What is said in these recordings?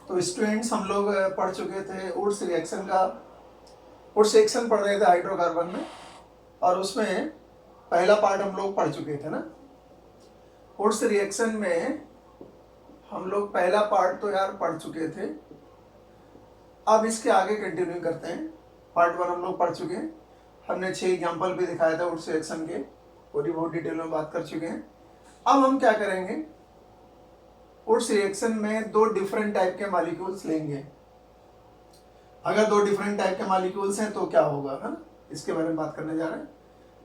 तो स्टूडेंट्स हम लोग पढ़ चुके थे वुड्स रिएक्शन का। वुड्स रिएक्शन पढ़ रहे थे हाइड्रोकार्बन में, और उसमें पहला पार्ट हम लोग पढ़ चुके थे ना। वुड्स रिएक्शन में हम लोग पहला पार्ट तो यार पढ़ चुके थे। अब इसके आगे कंटिन्यू करते हैं। पार्ट 1 हम लोग पढ़ चुके हैं, हमने 6 एग्जाम्पल भी दिखाया था वुड्स रिएक्शन के, पूरी बहुत डिटेल में बात कर चुके हैं। अब हम क्या करेंगे, वुड्स रिएक्शन में 2 डिफरेंट टाइप के मॉलिक्यूल्स लेंगे। अगर 2 डिफरेंट टाइप के मॉलिक्यूल्स हैं तो क्या होगा, है ना, इसके बारे में बात करने जा रहे हैं।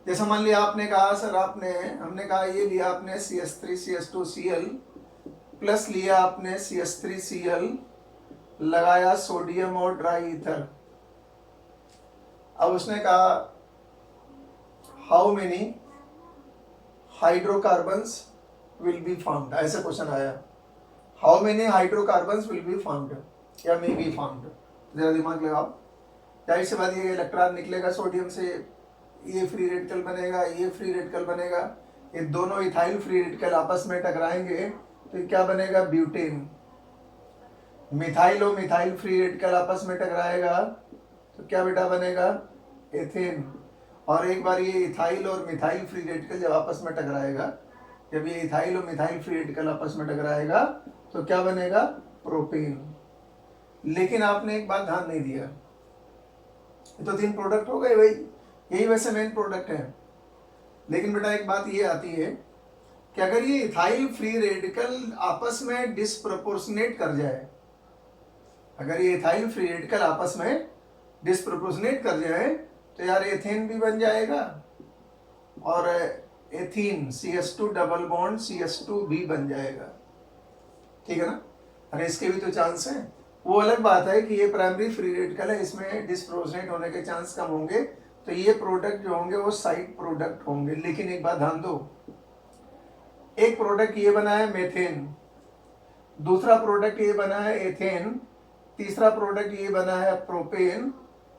जैसे मान लिया आपने कहा सर हमने कहा ये लिया आपने CH3CH2Cl प्लस लिया आपने CH3Cl, लगाया सोडियम और ड्राई ईथर। अब उसने कहा how many hydrocarbons will be found, ऐसा क्वेश्चन आया। How many hydrocarbons will be found या मे बी फाउंड, जरा दिमाग लगाओ। जाहिर सी बात ये इलेक्ट्रॉन निकलेगा सोडियम से, ये फ्री रेडिकल बनेगा, ये फ्री रेडिकल बनेगा, ये दोनों इथाइल फ्री रेडिकल आपस में टकराएंगे तो क्या बनेगा, ब्यूटेन। मिथाइल और मिथाइल फ्री रेडिकल आपस में टकराएगा तो क्या बेटा बनेगा, एथेन। और एक बार ये इथाइल और मिथाइल फ्री रेडिकल जब आपस में टकराएगा, जब ये इथाइल और मिथाइल फ्री रेडिकल आपस में टकराएगा तो क्या बनेगा, प्रोपेन। लेकिन आपने एक बात ध्यान नहीं दिया, तो 3 प्रोडक्ट हो गए भाई, यही वैसे मेन प्रोडक्ट है। लेकिन बेटा एक बात ये आती है कि अगर ये इथाइल फ्री रेडिकल आपस में डिस्प्रोपोर्शनेट कर जाए, अगर ये इथाइल फ्री रेडिकल आपस में डिस्प्रोपोर्शनेट कर जाए तो यार एथेन भी बन जाएगा और ethene CH2 double bond CH2 भी बन जाएगा, ठीक है ना। अरे इसके भी तो चांस है। वो अलग बात है कि ये प्राइमरी फ्री रेडिकल है, इसमें डिस्प्रोपोर्शनेट होने के चांस कम होंगे, तो ये प्रोडक्ट जो होंगे वो साइड प्रोडक्ट होंगे। लेकिन एक बात ध्यान दो, एक प्रोडक्ट ये बना है मेथेन, दूसरा प्रोडक्ट ये बना है एथेन, तीसरा प्रोडक्ट ये बना है प्रोपेन।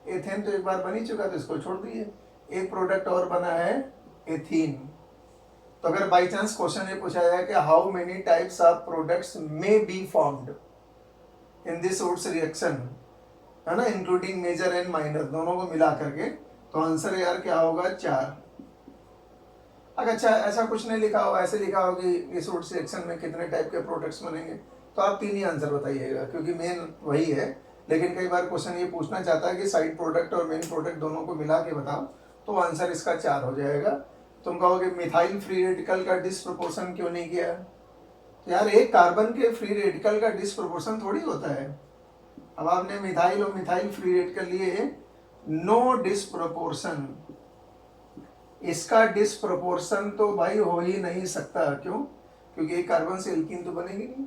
एथेन तो एक बार बन ही चुका तो इसको छोड़ दिए, एक प्रोडक्ट और बना है एथीन। तो अगर बाई चांस क्वेश्चन ये पूछा जाए कि how many types of products may be formed in this Wurtz reaction, है ना, इंक्लूडिंग मेजर एंड माइनर, दोनों को मिला करके, तो आंसर यार क्या होगा, 4। अगर अच्छा ऐसा कुछ नहीं लिखा हो, ऐसे लिखा हो कि इस वुड्स रिएक्शन में कितने टाइप के प्रोडक्ट्स बनेंगे, तो आप 3 ही आंसर बताइएगा, क्योंकि मेन वही है। लेकिन कई बार क्वेश्चन ये पूछना चाहता है कि साइड प्रोडक्ट और मेन प्रोडक्ट दोनों को मिला के बताओ, तो आंसर इसका 4 हो जाएगा। तुम कहोगे मिथाइल फ्री रेडिकल का डिस्प्रोपोर्शन क्यों नहीं किया, तो यार एक कार्बन के फ्री रेडिकल का डिस्प्रोपोर्शन थोड़ी होता है। अब आपने मिथाइल और मिथाइल फ्री रेडिकल लिए, नो डिस्प्रोपोर्शन, इसका डिस्प्रोपोर्शन तो भाई हो ही नहीं सकता। क्यों, क्योंकि एक कार्बन से एल्कीन तो बनेगी नहीं।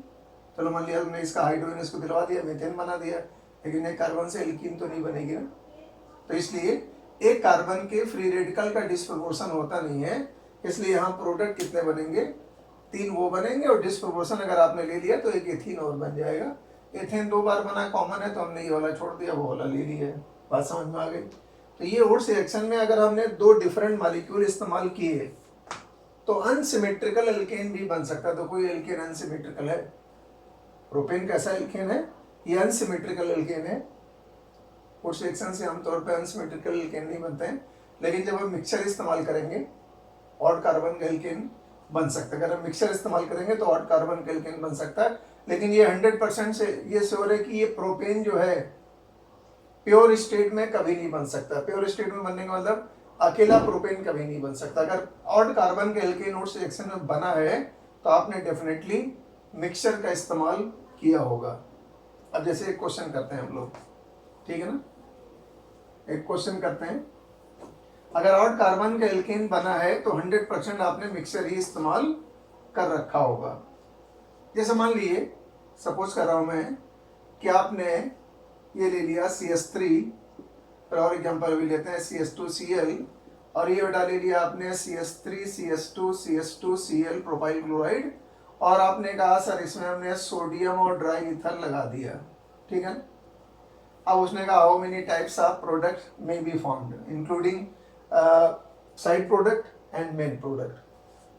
चलो मान लिया तुमने इसका हाइड्रोजन इसको दिलवा दिया, मीथेन बना दिया, लेकिन एक कार्बन से एल्कीन तो नहीं बनेगी ना। तो इसलिए एक कार्बन के फ्री रेडिकल का डिस्प्रोपोर्शन होता नहीं है, इसलिए यहाँ प्रोडक्ट कितने बनेंगे, 3 वो बनेंगे, और डिस्प्रोपोर्शन अगर आपने ले लिया तो एक एथीन और बन जाएगा। एथेन 2 बार बना कॉमन है, तो हमने ये वाला छोड़ दिया, वो वाला ले लिया है। बात समझ में आ गई। तो ये वुड्स रिएक्शन में अगर हमने 2 डिफरेंट मॉलिक्यूल इस्तेमाल किए तो अनसिमेट्रिकल एल्केन भी बन सकता है। तो कोई एल्केन अनसिमेट्रिकल है, प्रोपेन कैसा एल्केन है, ये अनसिमेट्रिकल एल्केन है। वुड्स रिएक्शन से आमतौर पर अनसिमेट्रिकल एल्केन नहीं बनते हैं, लेकिन जब हम मिक्सचर इस्तेमाल करेंगे ऑड कार्बन का एल्केन बन सकता है। अगर हम मिक्सचर इस्तेमाल करेंगे तो ऑड कार्बन का एल्केन बन सकता है। लेकिन ये 100% से ये श्योर है कि ये प्रोपेन जो है प्योर स्टेट में कभी नहीं बन सकता। प्योर स्टेट में बनने का मतलब अकेला प्रोपेन कभी नहीं बन सकता। अगर ऑड कार्बन के एल्केन वुड्स रिएक्शन में बना है तो आपने डेफिनेटली मिक्सचर का इस्तेमाल किया होगा। अब जैसे एक क्वेश्चन करते हैं हम लोग, ठीक है ना, एक क्वेश्चन करते हैं। अगर ऑड कार्बन का एल्केन बना है तो 100% आपने मिक्सचर ही इस्तेमाल कर रखा होगा। जैसे मान लिए, सपोज कर रहा हूं मैं कि आपने ये ले लिया CH3, फिर और एग्जाम्पल भी लेते हैं CH2Cl, और ये बेटा ले लिया आपने CH3CH2CH2Cl प्रोपाइल क्लोराइड, और आपने कहा सर इसमें हमने सोडियम और ड्राई ईथर लगा दिया, ठीक है। अब उसने कहा how many types of product may be formed including side product and main product.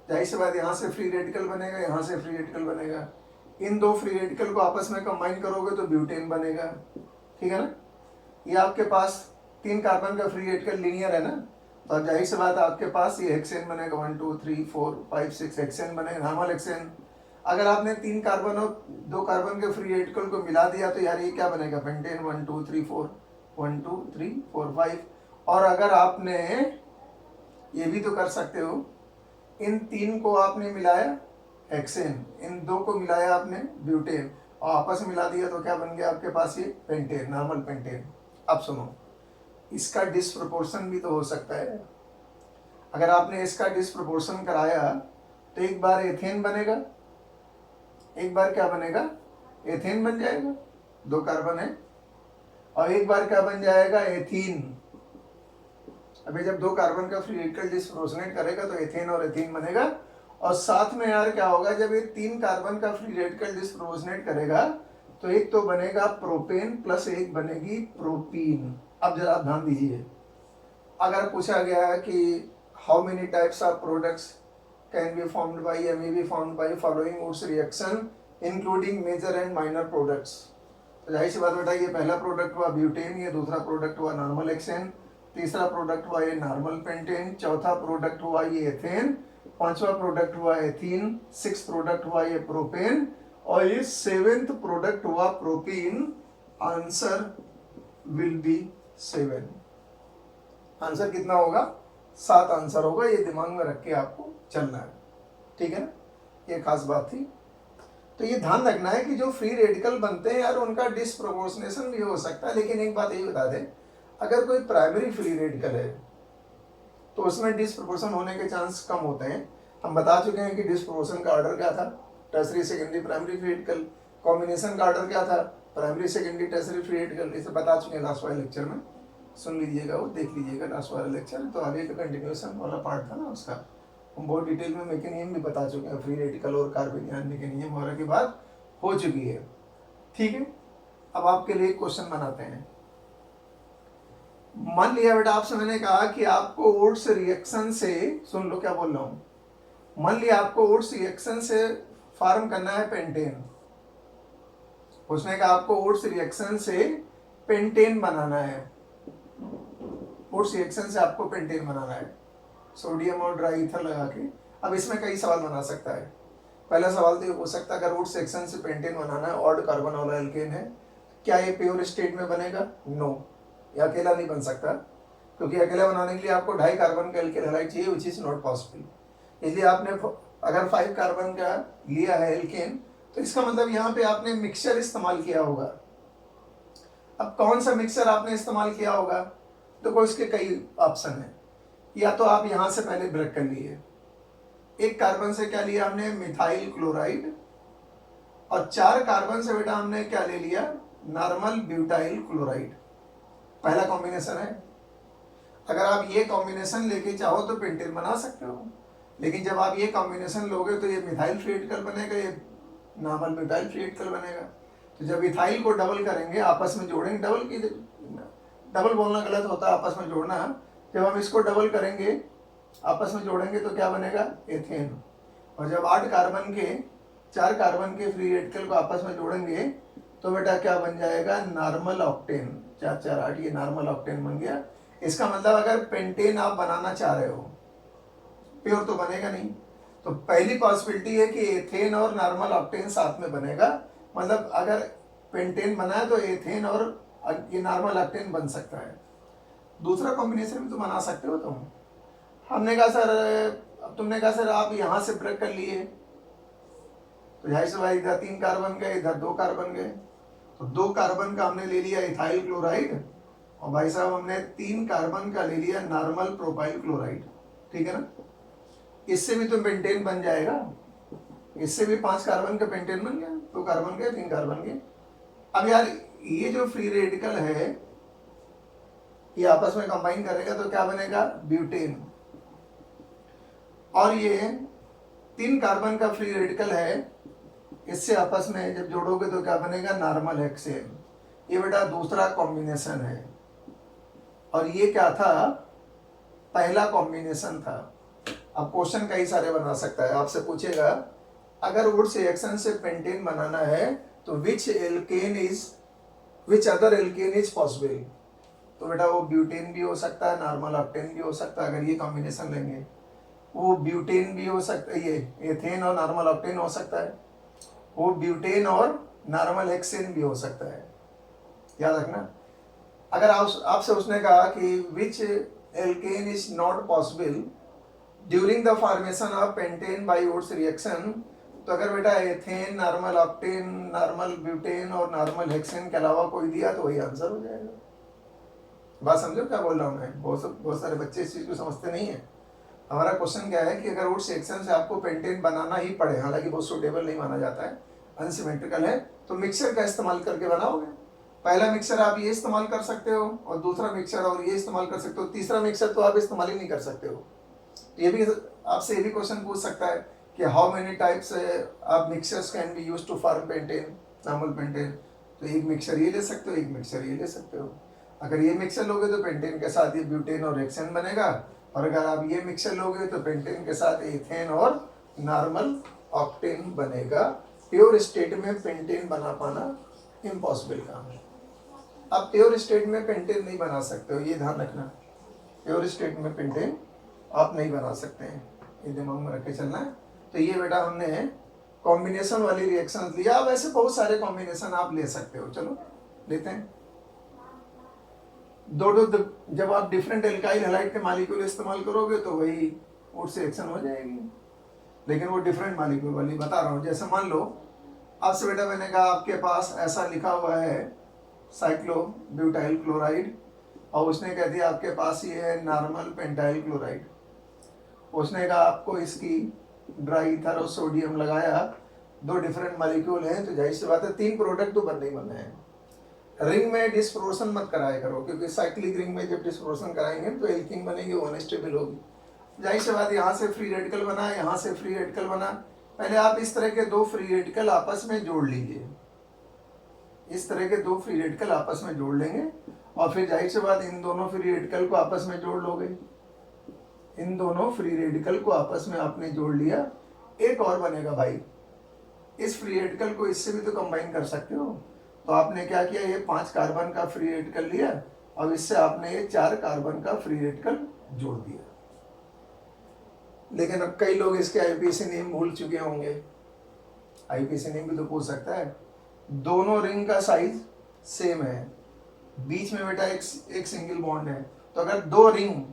जाहिर सी बात यहाँ से फ्री रेडिकल बनेगा, यहाँ से फ्री रेडिकल बनेगा, इन दो फ्री रेडिकल को आपस में कंबाइन करोगे तो ब्यूटेन बनेगा, ठीक है ना। ये आपके पास 3 कार्बन का फ्री रेडिकल लीनियर है ना, तो अब जाहिर सी बात आपके पास ये हेक्सेन बनेगा, 1 2 3 4 5 6 हेक्सेन बनेगा, नॉर्मल हेक्सेन। अगर आपने 3 कार्बन और 2 कार्बन के फ्री रेडिकल को मिला दिया तो यार ये क्या बनेगा, पेंटेन, 1 2 3 4 1 2 3 4 5। और अगर आपने ये भी तो कर सकते हो, इन 3 को आपने मिलाया हेक्सेन, इन 2 को मिलाया आपने ब्यूटेन और आपस में मिला दिया तो क्या बन गया आपके पास, ये पेंटेन, नॉर्मल पेंटेन। अब सुनो, इसका डिसप्रोपोर्शन भी तो हो सकता है। अगर आपने इसका डिसप्रोपोर्शन कराया तो एक बार एथेन बनेगा, एक बार क्या बनेगा, एथेन बन जाएगा, 2 कार्बन है, और एक बार क्या बन जाएगा, एथीन। अभी जब 2 कार्बन का फ्री रेडिकल डिसप्रोपोर्शनेट करेगा तो एथेन और एथीन बनेगा। और साथ में यार क्या होगा, जब ये 3 कार्बन का फ्री रेडिकल डिसप्रोपोर्शनेट करेगा तो एक तो बनेगा प्रोपेन प्लस एक बनेगी प्रोपीन। अब जरा ध्यान दीजिए, अगर पूछा गया है कि how many types of products can be formed by या may be formed by following Wurtz reaction including major and minor products, तो जाहिर सी बात बेटा ये पहला प्रोडक्ट हुआ ब्यूटेन, ये दूसरा प्रोडक्ट हुआ नॉर्मल हेक्सेन, तीसरा प्रोडक्ट हुआ ये नॉर्मल पेंटेन, चौथा प्रोडक्ट हुआ ये एथेन, पांचवा प्रोडक्ट हुआ एथीन, 6th प्रोडक्ट हुआ ये प्रोपेन, और ये 7th प्रोडक्ट हुआ propene. Answer will be 7। Answer कितना होगा, 7 आंसर होगा। ये दिमाग में रख के आपको चलना है, ठीक है ना, ये खास बात थी। तो ये ध्यान रखना है कि जो फ्री रेडिकल बनते हैं यार उनका डिसप्रोपोर्शनेशन भी हो सकता है, लेकिन एक बात ये बता दें, अगर कोई प्राइमरी फ्री रेडिकल है तो उसमें डिसप्रोपोर्शन होने के चांस कम होते हैं। हम बता चुके हैं कि डिसप्रोपोर्शन का ऑर्डर क्या था, tertiary secondary primary free radical. Combination का ऑर्डर क्या था, primary secondary tertiary free radical. इसे बता चुके हैं लास्ट वाले लेक्चर में, सुन लीजिएगा, वो देख लीजिएगा लास्ट वाला लेक्चर, तो आगे का कंटिन्यूएशन वाला पार्ट था ना उसका, हम बहुत डिटेल में मैकेनिज्म भी बता चुके हैं, फ्री रेडिकल और कार्बेनियन मैकेनिज्म वगैरह की बात हो चुकी है, ठीक है। अब आपके लिए क्वेश्चन बनाते हैं। मान लिया बेटा आपसे मैंने कहा कि आपको वुड्स रिएक्शन से, सुन लो क्या बोल रहा हूं, मान लिया आपको वुड्स रिएक्शन से फॉर्म करना है पेंटेन। उसने कहा आपको वुड्स रिएक्शन से पेंटेन बनाना है, वुड्स रिएक्शन से आपको पेंटेन बनाना है, सोडियम और ड्राई ईथर लगा के। अब इसमें कई सवाल बना सकता है। पहला सवाल तो ये हो सकता है, अगर वुड्स रिएक्शन से पेंटेन बनाना है, ऑड कार्बन वाला एल्केन है, क्या ये प्योर स्टेट में बनेगा? नो, ये अकेला नहीं बन सकता, क्योंकि अकेला बनाने के लिए आपको 2.5 कार्बन का एल्केन हैलाइड चाहिए, विच इज नॉट पॉसिबल। इसलिए आपने अगर 5 कार्बन का लिया है एल्केन, तो इसका मतलब यहाँ पे आपने मिक्सचर इस्तेमाल किया होगा। अब कौन सा मिक्सचर आपने इस्तेमाल किया होगा, तो इसके कई ऑप्शन है। या तो आप यहाँ से पहले ब्रेक कर लिए, 1 कार्बन से क्या लिया हमने, मिथाइल क्लोराइड, और 4 कार्बन से बेटा हमने क्या ले लिया, नॉर्मल ब्यूटाइल क्लोराइड। पहला कॉम्बिनेशन है। अगर आप ये कॉम्बिनेशन लेके चाहो तो पेंटेन बना सकते हो, लेकिन जब आप ये कॉम्बिनेशन लोगे तो ये मिथाइल फ्री रेडिकल बनेगा, ये नॉर्मल ब्यूटाइल फ्री रेडिकल बनेगा। तो जब इथाइल को डबल करेंगे, आपस में जोड़ेंगे, डबल बोलना गलत होता है, आपस में जोड़ना। जब हम इसको डबल करेंगे, आपस में जोड़ेंगे तो क्या बनेगा, एथेन। और जब 8 कार्बन के 4 कार्बन के फ्री रेडिकल को आपस में जोड़ेंगे तो बेटा क्या बन जाएगा, नॉर्मल ऑक्टेन। 4 4 8, ये नॉर्मल ऑक्टेन बन गया। इसका मतलब अगर पेंटेन आप बनाना चाह रहे हो, प्योर तो बनेगा नहीं, तो पहली पॉसिबिलिटी है कि एथेन और नॉर्मल ऑक्टेन साथ में बनेगा। मतलब अगर पेंटेन बना है तो एथेन और ये नॉर्मल ऑक्टेन बन सकता है। दूसरा कॉम्बिनेशन भी तो बना सकते हो तुम। हमने कहा सर, तुमने कहा सर आप यहाँ से ब्रेक कर लिए, तो जाहिर सी बात इधर 3 कार्बन गए, इधर 2 कार्बन गए, तो 2 कार्बन का हमने ले लिया इथाइल क्लोराइड, और भाई साहब हमने 3 कार्बन का ले लिया नॉर्मल प्रोपाइल क्लोराइड, ठीक है ना। इससे भी तो पेंटेन बन जाएगा, इससे भी 5 कार्बन का पेंटेन बन गया, 2 कार्बन गए, 3 कार्बन गए। अब यार ये जो फ्री रेडिकल है ये आपस में कंबाइन करेगा तो क्या बनेगा, ब्यूटेन। और ये 3 कार्बन का फ्री रेडिकल है, इससे आपस में जब जोड़ोगे तो क्या बनेगा, नॉर्मल हेक्सेन। ये बेटा दूसरा कॉम्बिनेशन है, और ये क्या था, पहला कॉम्बिनेशन था। अब क्वेश्चन कई सारे बना सकता है, आपसे पूछेगा अगर वुड्स रिएक्शन से पेंटेन बनाना है तो which other alkane is possible, तो बेटा वो ब्यूटेन भी हो सकता है, नॉर्मल ऑक्टेन भी हो सकता है, अगर ये कॉम्बिनेशन लेंगे। वो ब्यूटेन भी हो सकता है, ये एथेन और नॉर्मल ऑक्टेन हो सकता है, वो ब्यूटेन और नॉर्मल हेक्सेन भी हो सकता है, याद रखना। अगर आपसे उसने कहा कि which alkane is not possible during the formation of pentane by Wurtz reaction, तो अगर बेटा ethane, normal octane, normal butane और नॉर्मल हेक्सेन के अलावा कोई दिया तो वही आंसर हो जाएगा। बात समझो क्या बोल रहा हूँ मैं? बहुत सारे बच्चे इस चीज को समझते नहीं है। हमारा क्वेश्चन क्या है कि अगर वुड्स रिएक्शन से आपको पेंटेन बनाना ही पड़े, हालांकि बहुत सुटेबल नहीं माना जाता है, अनसिमेट्रिकल है, तो मिक्सचर का इस्तेमाल करके बनाओगे। पहला मिक्सचर आप ये इस्तेमाल कर सकते हो, और दूसरा मिक्सचर और ये इस्तेमाल कर सकते हो, तीसरा मिक्सचर तो आप इस्तेमाल ही नहीं कर सकते हो। ये भी आपसे ये भी क्वेश्चन पूछ सकता है कि how many types of mixtures can be used to form pentane, normal pentane. तो एक मिक्सचर ये ले सकते हो, एक मिक्सचर ये ले सकते हो। अगर ये मिक्सचर लोगे तो पेंटेन के साथ ये ब्यूटेन और हेक्सेन बनेगा, और अगर आप ये मिक्सचर लोगे तो पेंटेन के साथ एथेन और नॉर्मल ऑक्टेन बनेगा। प्योर स्टेट में पेंटेन बना पाना इम्पॉसिबल काम है। आप प्योर स्टेट में पेंटेन नहीं बना सकते हो, ये ध्यान रखना। प्योर स्टेट में पेंटेन आप नहीं बना सकते हैं, ये दिमाग में रख के चलना है। तो ये बेटा हमने कॉम्बिनेशन वाली रिएक्शन लिया। अब ऐसे बहुत सारे कॉम्बिनेशन आप ले सकते हो, चलो लेते हैं। जब आप डिफरेंट एल्काइल हैलाइड के मॉलिक्यूल इस्तेमाल करोगे तो वही वुड्स रिएक्शन हो जाएगी, लेकिन वो डिफरेंट मॉलिक्यूल वाली बता रहा हूँ। जैसे मान लो आपसे बेटा मैंने कहा आपके पास ऐसा लिखा हुआ है साइक्लोब्यूटाइल क्लोराइड, और उसने कह दिया आपके पास ये है नॉर्मल पेंटाइल क्लोराइड। उसने कहा आपको इसकी ड्राई ईथर और सोडियम लगाया, दो डिफरेंट मॉलिक्यूल हैं, तो जाहिर सी बात है तीन प्रोडक्ट तो बनने ही बनने हैं। रिंग में डिस्प्रोशन मत कराया करो, क्योंकि साइक्लिक रिंग में जब डिस्प्रोशन कराएंगे तो एल्कीन बनेगी, वो अनस्टेबल होगी। जाहिर सी बात, यहाँ से फ्री रेडिकल बना, यहाँ से फ्री रेडिकल बना। पहले आप इस तरह के दो फ्री रेडिकल आपस में जोड़ लीजिए, इस तरह के दो फ्री रेडिकल आपस में जोड़ लेंगे, और फिर जाहिर सी बात इन दोनों फ्री रेडिकल को आपस में जोड़ लोगे। इन दोनों फ्री रेडिकल को आपस में आपने जोड़ लिया, एक और बनेगा भाई। इस फ्री रेडिकल को इससे भी तो कंबाइन कर सकते हो। तो आपने क्या किया, ये 5 कार्बन का फ्री रेडिकल लिया, और इससे आपने ये 4 कार्बन का फ्री रेडिकल जोड़ दिया। लेकिन अब कई लोग इसके आईपीसी नेम भूल चुके होंगे। आईपीसी नेम भी तो पूछ सकता है। दोनों रिंग का साइज सेम है, बीच में बेटा एक सिंगल बॉन्ड है। तो अगर दो रिंग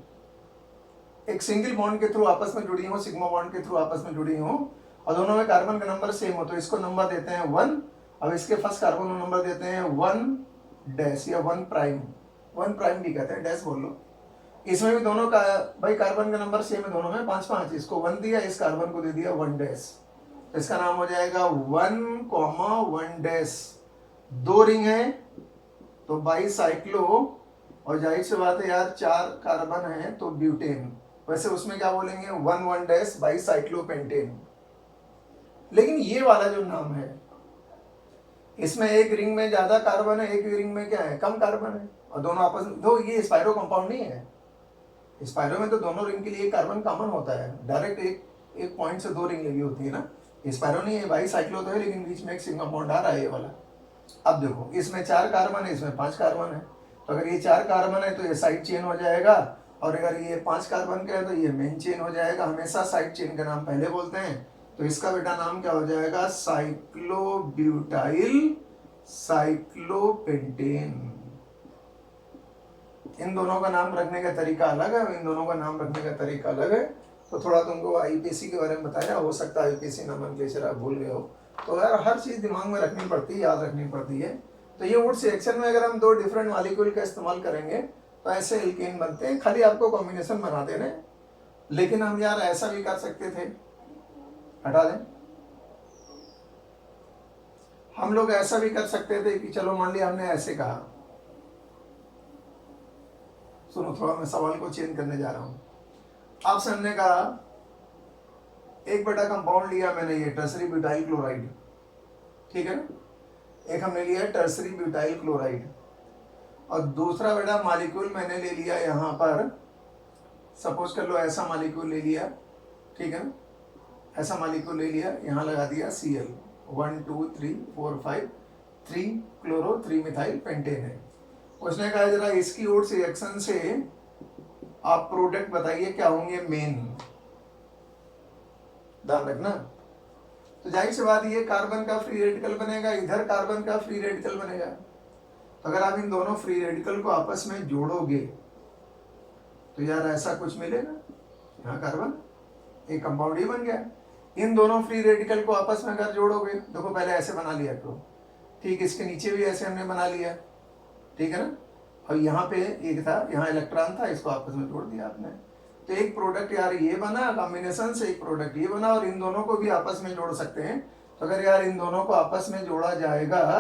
एक सिंगल बॉन्ड के थ्रू आपस में जुड़ी हो, सिग्मा बॉन्ड के थ्रू आपस में जुड़ी हो, और दोनों में कार्बन का नंबर सेम हो, तो इसको नंबर देते हैं 1। अब इसके फर्स्ट कार्बन को नंबर देते हैं 1 डैश या 1 प्राइम, 1 प्राइम भी कहते हैं, डैश बोल लो। इसमें भी दोनों का भाई कार्बन का नंबर सेम है, दोनों में 5-5। इसको 1 दिया, इस कार्बन को दे दिया 1 डैश, तो इसका नाम हो जाएगा 1,1 डैश। दो रिंग है तो बाई साइक्लो, और जाहिर सी बात है यार 4 कार्बन है तो ब्यूटेन। वैसे उसमें क्या बोलेंगे 1,1 डैश बाई साइक्लोपेंटेन। लेकिन ये वाला जो नाम है, इसमें एक रिंग में ज्यादा कार्बन है, एक रिंग में क्या है कम कार्बन है, और दोनों आपस में, तो ये स्पाइरो कंपाउंड नहीं है। स्पाइरो में तो दोनों रिंग के लिए कार्बन कॉमन होता है, डायरेक्ट एक पॉइंट से दो रिंग लगी होती है ना। स्पाइरो नहीं है, बाई साइक्लो तो है, लेकिन बीच में एक सिग्मा बॉन्ड आ रहा है ये वाला। अब देखो इसमें 4 कार्बन है, इसमें 5 कार्बन है, तो अगर ये 4 कार्बन है तो ये साइड चेन हो जाएगा, और अगर ये 5 कार्बन का है तो ये मेन चेन हो जाएगा। हमेशा साइड चेन का नाम पहले बोलते हैं, तो इसका बेटा नाम क्या हो जाएगा, साइक्लोब्यूटाइल साइक्लोपेंटेन। इन दोनों का नाम रखने का तरीका अलग है, इन दोनों का नाम रखने का तरीका अलग है। तो थोड़ा तुमको आईपीसी के बारे में बताया, हो सकता है आईपीसी नोमेनक्लेचर आप भूल गए हो। तो यार हर चीज दिमाग में रखनी पड़ती है, याद रखनी पड़ती है। तो ये वुड्स रिएक्शन में अगर हम दो डिफरेंट मॉलिक्यूल का इस्तेमाल करेंगे तो ऐसे एल्केन बनते हैं। खाली आपको कॉम्बिनेशन बना देने, लेकिन हम यार ऐसा भी कर सकते थे, हटा दें, हम लोग ऐसा भी कर सकते थे कि चलो मान लिया हमने ऐसे कहा, सुनो थोड़ा मैं सवाल को चेंज करने जा रहा हूं। आपसे हमने कहा एक बेटा कंपाउंड लिया मैंने, ये टर्सरी ब्यूटाइल क्लोराइड, ठीक है ना, एक हमने लिया टर्सरी ब्यूटाइल क्लोराइड, और दूसरा बेटा मॉलिक्यूल मैंने ले लिया यहाँ पर, सपोज कर लो ऐसा मॉलिक्यूल ले लिया, ठीक है ना, ऐसा मॉलिक्यूल ले लिया, यहाँ लगा दिया Cl, 1 2 3 4 5, 3 क्लोरो 3 मिथाइल पेंटेन है। उसने कहा जरा इसकी ओट्स रिएक्शन से आप प्रोडक्ट बताइए क्या होंगे मेन, ध्यान रखना। तो जाहिर सी बात ये कार्बन का फ्री रेडिकल बनेगा, इधर कार्बन का फ्री रेडिकल बनेगा। तो अगर आप इन दोनों फ्री रेडिकल को आपस में जोड़ोगे तो यार ऐसा कुछ मिलेगा, यहाँ कार्बन एक कंपाउंड ही बन गया। इन दोनों फ्री रेडिकल को आपस में अगर जोड़ोगे, देखो पहले ऐसे बना लिया करो, ठीक, इसके नीचे भी ऐसे हमने बना लिया, ठीक है ना। और यहाँ पे एक था, यहाँ इलेक्ट्रॉन था, इसको आपस में जोड़ दिया आपने, तो एक प्रोडक्ट यार ये बना, कॉम्बिनेशन से एक प्रोडक्ट ये बना, और इन दोनों को भी आपस में जोड़ सकते हैं। तो अगर यार इन दोनों को आपस में जोड़ा जाएगा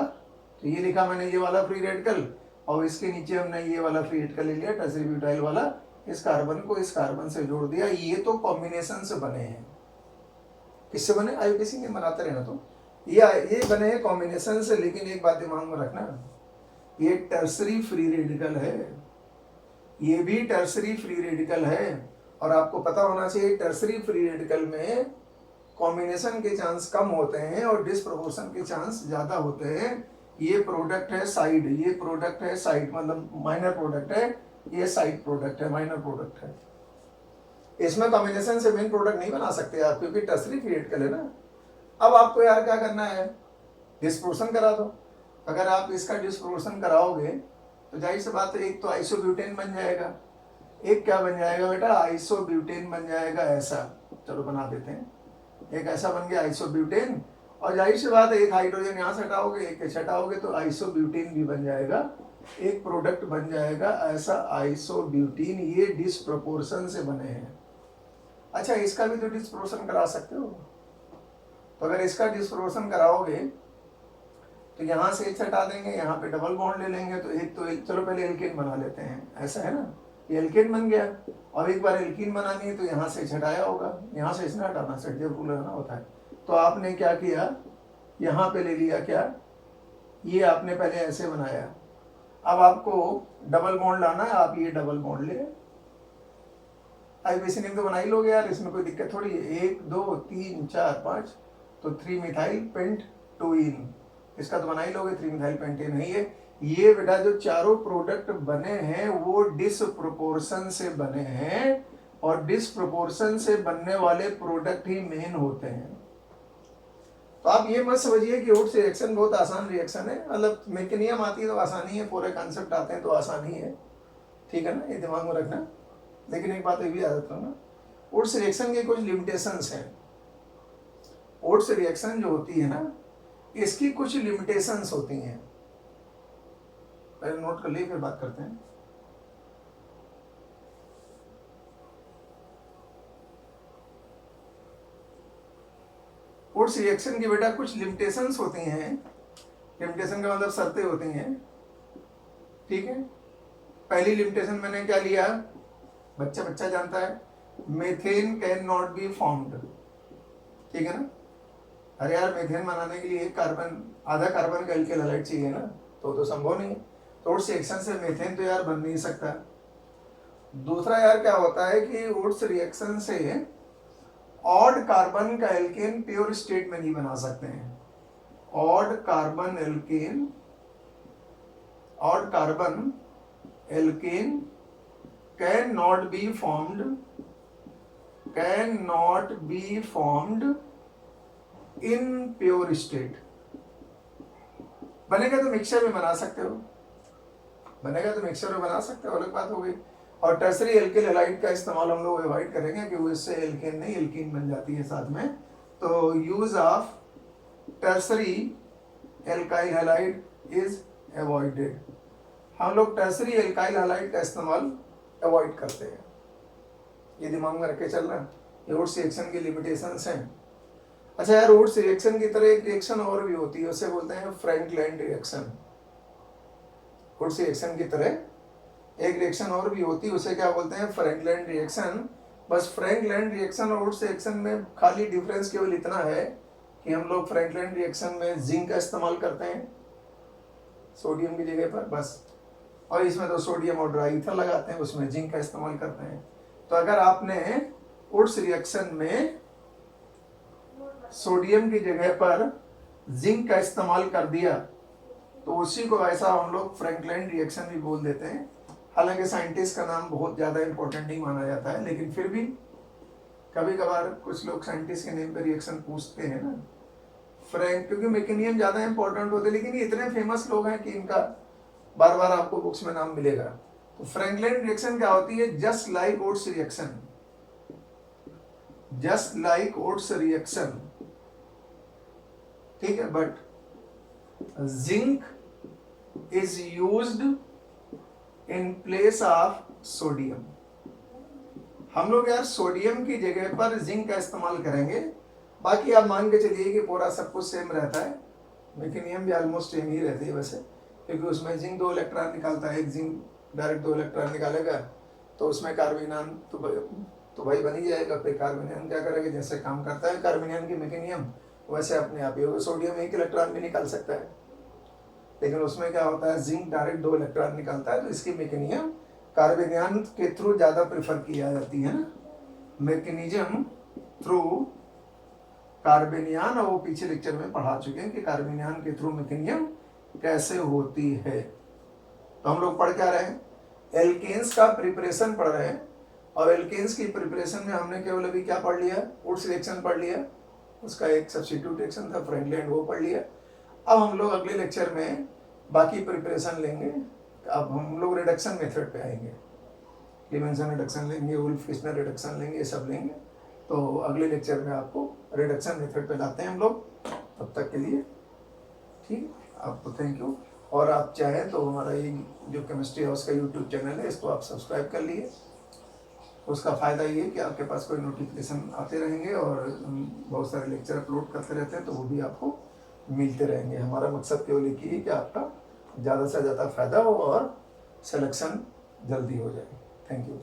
तो ये लिखा मैंने ये वाला फ्री रेडिकल, और इसके नीचे हमने ये वाला फ्री रेडिकल ले लिया टर्सरी ब्यूटाइल वाला, इस कार्बन को इस कार्बन से जोड़ दिया। ये तो कॉम्बिनेशन से बने हैं, किससे बने, आईयूपीएसी में बनाते रहना। तो ये बने हैं कॉम्बिनेशन से, लेकिन एक बात दिमाग में रखना, ये टर्सरी फ्री रेडिकल है, ये भी टर्सरी फ्री रेडिकल है। और आपको पता होना चाहिए टर्सरी फ्री रेडिकल में कॉम्बिनेशन के चांस कम होते हैं और डिसप्रोपोर्शन के चांस ज्यादा होते हैं। ये प्रोडक्ट है साइड, ये प्रोडक्ट है साइड, मतलब माइनर प्रोडक्ट है, ये साइड प्रोडक्ट है, माइनर प्रोडक्ट है। इसमें कॉम्बिनेशन से मेन प्रोडक्ट नहीं बना सकते आप, क्योंकि टर्सरी फ्री रेडिकल है ना। अब आपको यार क्या करना है, डिस्प्रोपोर्शन करा दो। अगर आप इसका डिस्प्रोपोर्शन कराओगे तो जाहिर सी बात है एक तो आइसोब्यूटेन बन जाएगा, एक क्या बन जाएगा बेटा, आइसोब्यूटेन बन जाएगा ऐसा। चलो बना देते हैं, एक ऐसा बन गया आइसोब्यूटेन, और जाहिर सी बात है एक हाइड्रोजन यहाँ से हटाओगे, एक हटाओगे तो आइसोब्यूटेन भी बन जाएगा, एक प्रोडक्ट बन जाएगा ऐसा आइसोब्यूटीन। ये डिस्प्रोपोर्शन से बने हैं। अच्छा, इसका भी तो डिस्प्रोपोर्शन करा सकते हो। तो अगर इसका डिस्प्रोपोर्शन कराओगे तो यहाँ से एक हटा देंगे, यहाँ पे डबल बॉन्ड ले लेंगे, तो एक तो चलो पहले एल्केन बना लेते हैं, ऐसा है ना, ये एल्केन बन गया। और एक बार एल्कीन बनानी है तो यहाँ से हटाया होगा, यहाँ से इसने हटाना, सेट जब रूल लगाना होता है। तो आपने क्या किया, यहाँ पे ले लिया क्या, ये आपने पहले ऐसे बनाया। अब आपको डबल बॉन्ड लाना है, आप ये डबल बॉन्ड ले, आईयूपीएसी नेम तो बना ही लोगे यार, इसमें कोई दिक्कत थोड़ी है। 1 2 3 4 5, तो 3 मिथाइल पेंट टूइन, इसका तो बना ही लोगे, 3 मिथाइल पेंटेन है ये। ये बेटा जो चारों प्रोडक्ट बने हैं वो डिसप्रोपोर्शन से बने हैं, और डिसप्रोपोर्शन से बनने वाले प्रोडक्ट ही मेन होते हैं। तो आप ये मत समझिए कि ओट्स रिएक्शन बहुत आसान रिएक्शन है, मतलब मैकेनिज्म आती है तो आसानी है, पूरे कॉन्सेप्ट आते हैं तो आसानी है, ठीक है ना, ये दिमाग में रखना। लेकिन एक बात ये भी याद रखना, ओट्स रिएक्शन के कुछ लिमिटेशंस हैं। ओट्स रिएक्शन जो होती है ना, इसकी कुछ लिमिटेशंस होती हैं, पहले नोट कर लिए फिर बात करते हैं। ओट्स रिएक्शन की बेटा कुछ लिमिटेशंस होती हैं, लिमिटेशन का मतलब शर्तें होती हैं, ठीक है। पहली लिमिटेशन मैंने क्या लिया, बच्चा बच्चा जानता है, methane can not be formed, ठीक है ना। अरे यार मेथेन बनाने के लिए एक कार्बन, आधा कार्बन का एल्किल हैलाइड चाहिए ना, तो संभव नहीं है। तो ओट्स रिएक्शन से मेथेन तो यार बन नहीं सकता। दूसरा यार क्या होता है कि ओट्स रिएक्शन से ऑड कार्बन का एल्केन प्योर स्टेट में नहीं बना सकते हैं। Odd carbon alkane, odd carbon alkane can not be formed, can not be formed in pure state. बनेगा तो मिक्सचर में बना सकते हो, बनेगा तो मिक्सचर में बना सकते हो, अलग बात हो गई। और टर्सरी एल्किल हैलाइड का इस्तेमाल हम लोग अवॉइड करेंगे कि वो इससे एल्केन नहीं एल्कीन बन जाती है साथ में। तो use of tertiary alkyl halide is avoided. हम लोग टर्सरी एल्काइल हैलाइड का इस्तेमाल अवॉइड करते हैं, ये दिमाग में रख के चलना। ये ओट्स रिएक्शन की लिमिटेशंस हैं। अच्छा यार, ओट्स रिएक्शन की तरह एक रिएक्शन और भी होती है, उसे बोलते हैं फ्रैंकलैंड रिएक्शन। ओट्स रिएक्शन की तरह एक रिएक्शन और भी होती है, उसे क्या बोलते हैं, फ्रैंकलैंड रिएक्शन। बस फ्रैंकलैंड रिएक्शन और ओट्स रिएक्शन में खाली डिफरेंस केवल इतना है कि हम लोग फ्रैंकलैंड रिएक्शन में जिंक का इस्तेमाल करते हैं सोडियम की जगह पर, बस। और इसमें तो सोडियम और ड्राई ईथर लगाते हैं, उसमें जिंक का इस्तेमाल करते हैं। तो अगर आपने ओट्स रिएक्शन में सोडियम की जगह पर जिंक का इस्तेमाल कर दिया तो उसी को ऐसा हम लोग फ्रैंकलाइन रिएक्शन भी बोल देते हैं। हालांकि साइंटिस्ट का नाम बहुत ज़्यादा इंपॉर्टेंट नहीं माना जाता है, लेकिन फिर भी कभी कभार कुछ लोग साइंटिस्ट के नेम पर रिएक्शन पूछते हैं ना फ्रैंक, क्योंकि मैकेनियम ज़्यादा इंपॉर्टेंट होते हैं, लेकिन ये इतने फेमस लोग हैं कि इनका बार बार आपको बुक्स में नाम मिलेगा। तो फ्रैंकलाइन रिएक्शन क्या होती है? Just like oats reaction, just like oats reaction, ठीक है। But zinc is used in place of sodium. हम लोग यार सोडियम की जगह पर जिंक का इस्तेमाल करेंगे। बाकी आप मान के चलिए कि पूरा सब कुछ सेम रहता है, मैकेनियम भी ऑलमोस्ट सेम ही रहती है वैसे, क्योंकि उसमें जिंक 2 इलेक्ट्रॉन निकालता है, एक जिंक डायरेक्ट 2 इलेक्ट्रॉन निकालेगा तो उसमें कार्बोनियन तो भाई बन ही जाएगा। फिर कार्बोनियन क्या करेगा? जैसे काम करता है कार्बोनियन की मैकेनियम, वैसे अपने आप ही होगा। सोडियम 1 इलेक्ट्रॉन भी निकाल सकता है, लेकिन उसमें क्या होता है? जिंक डायरेक्ट 2 इलेक्ट्रॉन निकालता है, तो इसकी मैकेनियम कार्बोनियन के थ्रू ज़्यादा प्रेफर किया जाती है ना, मैकेनिज्म थ्रू कार्बोनियन। और वो पीछे लेक्चर में पढ़ा चुके हैं कि कार्बोनियन के थ्रू मैकेनिज्म कैसे होती है। तो हम लोग पढ़ क्या रहे हैं? एल्केन्स का प्रिपरेशन पढ़ रहे हैं, और एल्केन्स की प्रिपरेशन में हमने केवल अभी क्या पढ़ लिया? वुड्स रिएक्शन पढ़ लिया, उसका एक सब्स्टिट्यूट रिएक्शन था फ्रैंकलाइन, वो पढ़ लिया। अब हम लोग अगले लेक्चर में बाकी प्रिपरेशन लेंगे। अब हम लोग रिडक्शन मेथड पे आएंगे, क्लीमेंसन रिडक्शन लेंगे, वुल्फ-किस्नर रिडक्शन लेंगे, ये सब लेंगे। तो अगले लेक्चर में आपको रिडक्शन मेथड पे लाते हैं हम लोग। तब तक के लिए ठीक, आपको थैंक यू। और आप चाहें तो हमारा ये जो केमिस्ट्री हाउस का यूट्यूब चैनल है, इसको आप सब्सक्राइब कर लिए। उसका फ़ायदा ये है कि आपके पास कोई नोटिफिकेशन आते रहेंगे, और हम बहुत सारे लेक्चर अपलोड करते रहते हैं, तो वो भी आपको मिलते रहेंगे। हमारा मकसद केवल एक ही है कि आपका ज़्यादा से ज़्यादा फ़ायदा हो और सिलेक्शन जल्दी हो जाए। Thank you.